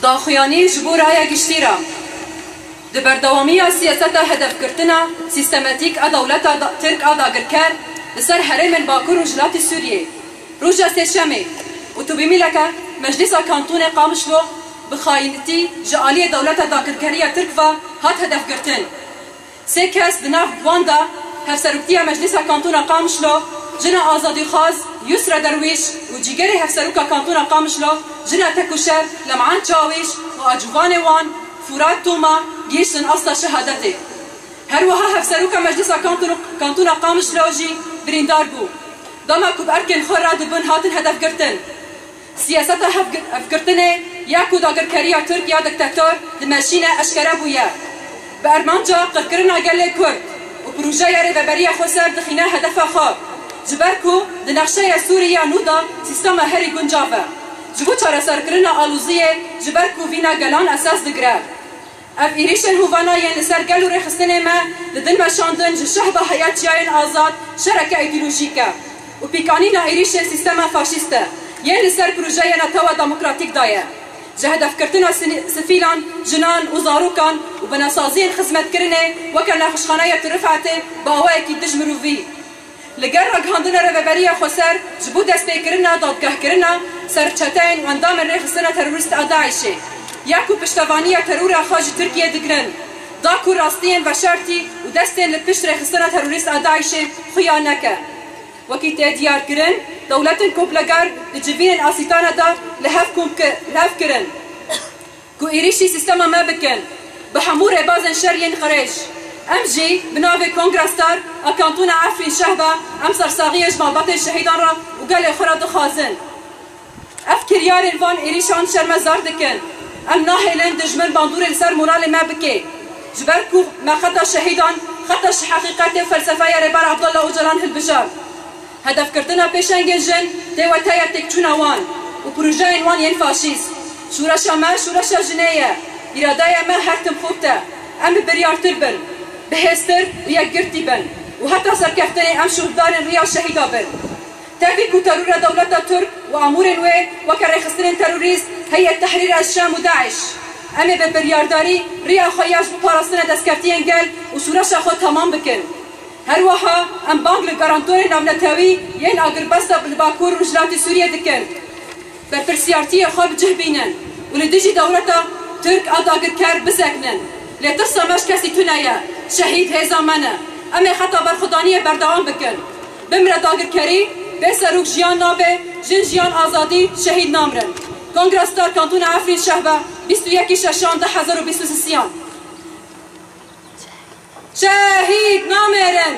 داخویانی جبور آیا گشتیرا د بردوامی سیاست هدف کرتنا سیستماتیک دولت ترک داگرکر لسر حرم باکور و جلات سوریه روژا سیشمه و تو بمیلکه مجلس کانتون قامشلو بخاینتی جعالی دولت داگرکریه ترک و هات هدف کرتن سه کس دناف واندا هفسروکتی مجلس کانتون قامشلو جنا آزادی خاز یسرا درویش و جیگری هفسروکا کانتون قامشلو جنا تکوشر لمعان چاویش و اجوان وان فورات توما گیشتن اصلا شهادته هر وها هفسروکا مجلس کانتون قامشلو جی بریندار بو داما کب ارکن خور را دبن هاتن هدف گرتن سیاست هدف گرتنه یا کو داگرکریه ترک یا دکتاتور دمشین اشکره بویه به ارمانجا قرکرنا گله کرد و پروژه یاری ببریه خسر دخینه هدف خواب جبرکو دنقشه سوریه نودا سیستم هری گنجاوه جبو چاره سرکرنا آلوزیه جبرکو وینا گلان اساس دگره اف ایریشن هوانا ین لسر گلو رخصتنه ما ددن مشاندن جشهبه حیاتیاین آزاد شرکه ایدولوژیکه و پیکانینا ایریشن سیستم فاشیسته ین لسر پروژه نتاوه دموکراتیک دایه جه هدف کرتنا سفیلان جنان و زاروکان و بناسازین خدمت کرنه وکر نخوشخانه ترفعته باوه کی دجمروفی لگر رگاندن رهبری خسر جبو دسته کرنا دادگاه کرنا سرچتین و اندام رخصتنا تروریست داعشه یکو پشتوانی ترور خارج ترکیه دگرن داکو راستین و شرطی و دستین لپشت رخصتنا تروریست داعشه خیانکه وکی تدیار کرن دولت کوپلگر لجبین آسیتانا دا لهف کرن کو ایریشی سیستما ما بکن بحمور بازن شرین خرج امجی بناوی کنگرستار اکانتون عفرین شهبه ام سرساغیش مابط شهیدان را و گل خورا دخازن افکریار وان ایریشان شرمزار دکن ام ناهلن دجمن باندور لسر مورال ما بکی جبرکو ما خطا شهیدان خطا حقیقت فلسفه ربار عبدالله اوجلان هلبجار هدف کردنا پیشنگن جن دیوتای تکچونا وان و پروژه وان ین فاشیست شورشا ما شورشا جنیه ارادای ما هرتم خوبته ام بریارتر بن بهستر و یک گرتی بن و حتی سرکفتنی ام شهدان ریا شهیدا بن تفکیک و ترور دولت ترک و امور وی وکر رخصتن تروریست هیئت تحریر الشام و داعش ام به بریارداری ریا خیاش و پاراستن دستکفتین گل و شورشا خود تمام بکن هر وها ام بانگ لگارانتور نامنتاوی ین آگربستا بالباکور و جلات سوریه دکن بر پرسیارتی خواب جه بینن و لدیجی دولتا ترک آداگر کر بسکنن لترسا مش کسی تونایه شهید هزا منه اما خطا برخدانی بردوام بکن بمره داگر کری به سروک جیان نابه جن جیان آزادی شهید نامرن کنگرستار کانتون عفرین شهبه 21 ششان 2023 شهید نامرن